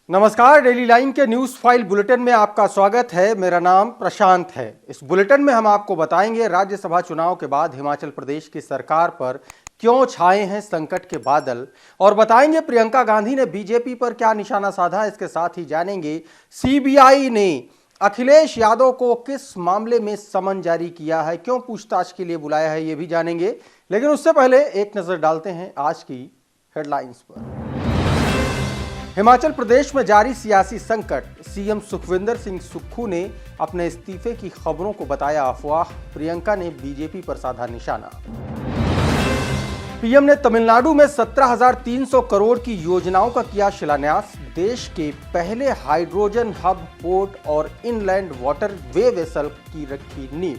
नमस्कार, daily line के news file bulletin में आपका स्वागत है। मेरा नाम प्रशांत है। इस बुलेटिन में हम आपको बताएंगे राज्यसभा चुनाव के बाद हिमाचल प्रदेश की सरकार पर क्यों छाए हैं संकट के बादल, और बताएंगे प्रियंका गांधी ने बीजेपी पर क्या निशाना साधा। इसके साथ ही जानेंगे सीबीआई ने अखिलेश यादव को किस मामले में समन जारी किया है, क्यों पूछताछ के लिए बुलाया है, ये भी जानेंगे। लेकिन उससे पहले एक नजर डालते हैं आज की हेडलाइंस पर। हिमाचल प्रदेश में जारी सियासी संकट, सीएम सुखविंदर सिंह सुक्खू ने अपने इस्तीफे की खबरों को बताया अफवाह, प्रियंका ने बीजेपी पर साधा निशाना। पीएम ने तमिलनाडु में 17,300 करोड़ की योजनाओं का किया शिलान्यास, देश के पहले हाइड्रोजन हब, पोर्ट और इनलैंड वाटर वे वेसल की रखी नींव।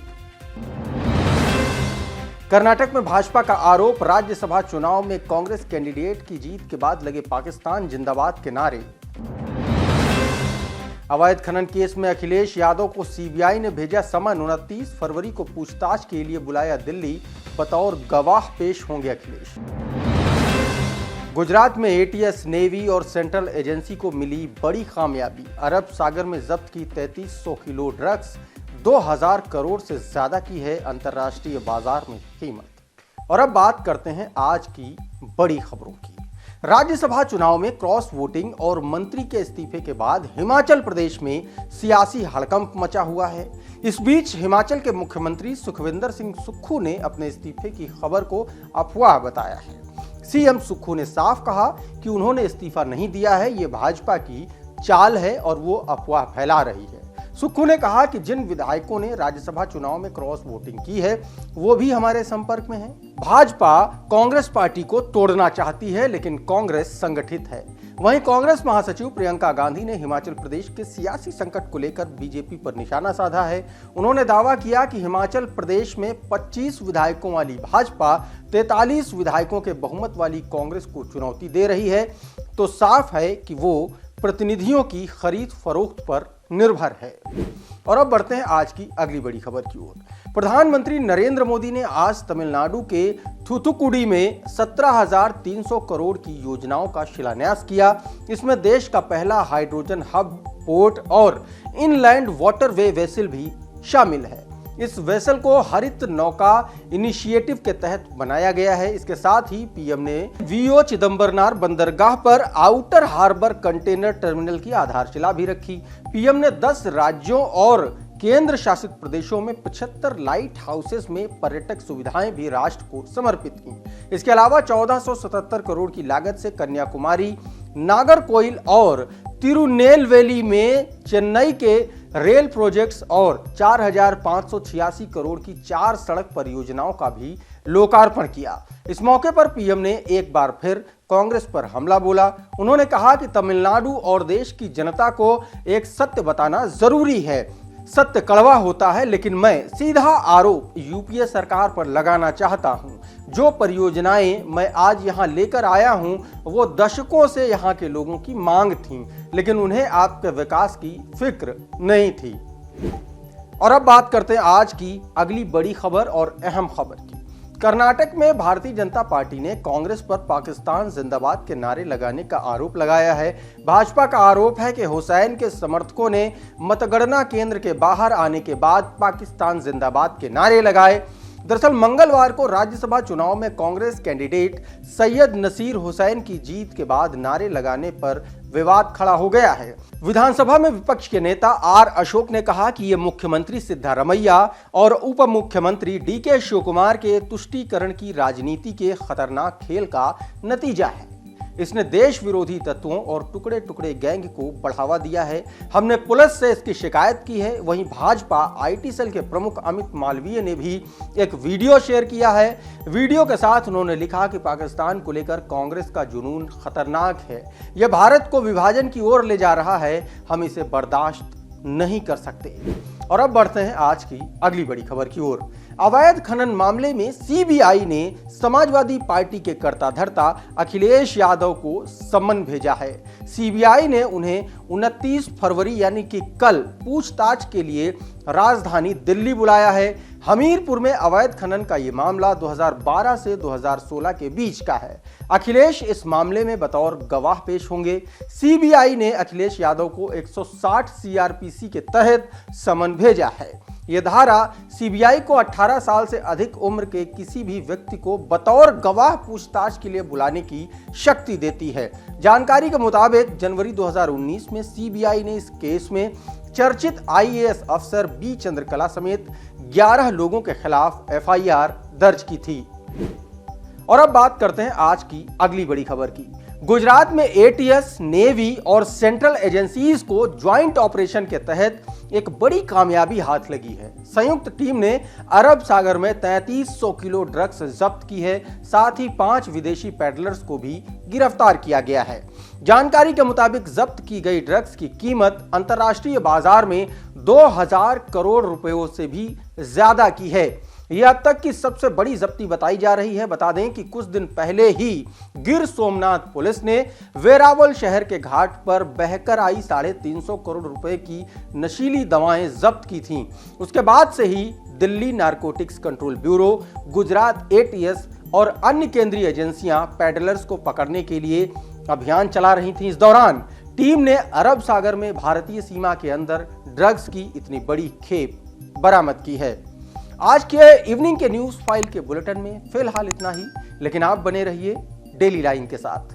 कर्नाटक में भाजपा का आरोप, राज्यसभा चुनाव में कांग्रेस कैंडिडेट की जीत के बाद लगे पाकिस्तान जिंदाबाद के नारे। अवैध खनन केस में अखिलेश यादव को सीबीआई ने भेजा समन, 29 फरवरी को पूछताछ के लिए बुलाया दिल्ली, बतौर गवाह पेश होंगे अखिलेश। गुजरात में एटीएस, नेवी और सेंट्रल एजेंसी को मिली बड़ी कामयाबी, अरब सागर में जब्त की 3300 किलो ड्रग्स, 2000 करोड़ से ज्यादा की है अंतर्राष्ट्रीय बाजार में कीमत। और अब बात करते हैं आज की बड़ी खबरों की। राज्यसभा चुनाव में क्रॉस वोटिंग और मंत्री के इस्तीफे के बाद हिमाचल प्रदेश में सियासी हड़कंप मचा हुआ है। इस बीच हिमाचल के मुख्यमंत्री सुखविंदर सिंह सुक्खू ने अपने इस्तीफे की खबर को अफवाह बताया है। सीएम सुक्खू ने साफ कहा कि उन्होंने इस्तीफा नहीं दिया है, ये भाजपा की चाल है और वो अफवाह फैला रही है। सुक्खू ने कहा कि जिन विधायकों ने राज्यसभा चुनाव में क्रॉस वोटिंग की है वो भी हमारे संपर्क में है। भाजपा कांग्रेस पार्टी को तोड़ना चाहती है, लेकिन कांग्रेस संगठित है। वहीं कांग्रेस महासचिव प्रियंका गांधी ने हिमाचल प्रदेश के सियासी संकट को लेकर बीजेपी पर निशाना साधा है। उन्होंने दावा किया कि हिमाचल प्रदेश में 25 विधायकों वाली भाजपा 43 विधायकों के बहुमत वाली कांग्रेस को चुनौती दे रही है, तो साफ है कि वो प्रतिनिधियों की खरीद फरोख्त पर निर्भर है। और अब बढ़ते हैं आज की अगली बड़ी खबर की ओर। प्रधानमंत्री नरेंद्र मोदी ने आज तमिलनाडु के थूथुकुडी में 17,300 करोड़ की योजनाओं का शिलान्यास किया। इसमें देश का पहला हाइड्रोजन हब, पोर्ट और इनलैंड वाटर वे वेसल भी शामिल है। इस वेसल को हरित नौका इनिशिएटिव के तहत बनाया गया है। इसके साथ ही पीएम ने वीओ चिदंबरनार बंदरगाह पर आउटर हार्बर कंटेनर टर्मिनल की आधारशिला भी रखी। पीएम ने 10 राज्यों और केंद्र शासित प्रदेशों में 75 लाइट हाउसेस में पर्यटक सुविधाएं भी राष्ट्र को समर्पित की। इसके अलावा 1477 करोड़ की लागत से कन्याकुमारी, नागरकोइल और तिरुनेलवेली में चेन्नई के रेल प्रोजेक्ट्स और 4,586 करोड़ की 4 सड़क परियोजनाओं का भी लोकार्पण किया। इस मौके पर पीएम ने एक बार फिर कांग्रेस पर हमला बोला। उन्होंने कहा कि तमिलनाडु और देश की जनता को एक सत्य बताना जरूरी है। सत्य कड़वा होता है, लेकिन मैं सीधा आरोप यूपीए सरकार पर लगाना चाहता हूं। जो परियोजनाएं मैं आज यहां लेकर आया हूं वो दशकों से यहां के लोगों की मांग थी, लेकिन उन्हें आपके विकास की फिक्र नहीं थी। और अब बात करते हैं आज की अगली बड़ी खबर और अहम खबर की। कर्नाटक में भारतीय जनता पार्टी ने कांग्रेस पर पाकिस्तान जिंदाबाद के नारे लगाने का आरोप लगाया है। भाजपा का आरोप है कि हुसैन के समर्थकों ने मतगणना केंद्र के बाहर आने के बाद पाकिस्तान जिंदाबाद के नारे लगाए। दरअसल मंगलवार को राज्यसभा चुनाव में कांग्रेस कैंडिडेट सैयद नसीर हुसैन की जीत के बाद नारे लगाने पर विवाद खड़ा हो गया है। विधानसभा में विपक्ष के नेता आर अशोक ने कहा कि ये मुख्यमंत्री सिद्धारमैया और उप मुख्यमंत्री डीके शिवकुमार के तुष्टीकरण की राजनीति के खतरनाक खेल का नतीजा है। इसने देश विरोधी तत्वों और टुकड़े टुकड़े गैंग को बढ़ावा दिया है। हमने पुलिस से इसकी शिकायत की है। वहीं भाजपा आईटी सेल के प्रमुख अमित मालवीय ने भी एक वीडियो शेयर किया है। वीडियो के साथ उन्होंने लिखा कि पाकिस्तान को लेकर कांग्रेस का जुनून खतरनाक है। यह भारत को विभाजन की ओर ले जा रहा है, हम इसे बर्दाश्त नहीं कर सकते। और अब बढ़ते हैं आज की अगली बड़ी खबर की ओर। अवैध खनन मामले में सीबीआई ने समाजवादी पार्टी के कर्ता धर्ता अखिलेश यादव को सम्मन भेजा है। सीबीआई ने उन्हें 29 फरवरी यानी कि कल पूछताछ के लिए राजधानी दिल्ली बुलाया है। हमीरपुर में अवैध खनन का ये मामला 2012 से 2016 के बीच का है। अखिलेश इस मामले में बतौर गवाह पेश होंगे। सीबीआई ने अखिलेश यादव को 160 सीआरपीसी के तहत समन भेजा है। यह धारा सीबीआई को 18 साल से अधिक उम्र के किसी भी व्यक्ति को बतौर गवाह पूछताछ के लिए बुलाने की शक्ति देती है। जानकारी के मुताबिक जनवरी 2019 में सीबीआई ने इस केस में चर्चित आईएएस अफसर बी चंद्रकला समेत 11 लोगों के खिलाफ एफआईआर दर्ज की थी। और अब बात करते हैं आज की अगली बड़ी खबर की। गुजरात में एटीएस, नेवी और सेंट्रल एजेंसीज को ज्वाइंट ऑपरेशन के तहत एक बड़ी कामयाबी हाथ लगी है। संयुक्त टीम ने अरब सागर में 3300 किलो ड्रग्स जब्त की है। साथ ही 5 विदेशी पेडलर्स को भी गिरफ्तार किया गया है। जानकारी के मुताबिक जब्त की गई ड्रग्स की कीमत अंतर्राष्ट्रीय बाजार में 2000 करोड़ रुपयों से भी ज्यादा की है। यह अब तक की सबसे बड़ी जब्ती बताई जा रही है। बता दें कि कुछ दिन पहले ही गिर सोमनाथ पुलिस ने वेरावल शहर के घाट पर बहकर आई 350 करोड़ रुपए की नशीली दवाएं जब्त की थीं। उसके बाद से ही Delhi narcotics control bureau, Gujarat ATS और अन्य केंद्रीय एजेंसियां पेडलर्स को पकड़ने के लिए अभियान चला रही थीं। इस दौरान टीम ने अरब सागर में भारतीय सीमा के अंदर ड्रग्स की इतनी बड़ी खेप बरामद की है। आज के इवनिंग के न्यूज फाइल के बुलेटिन में फिलहाल इतना ही, लेकिन आप बने रहिए डेली लाइन के साथ।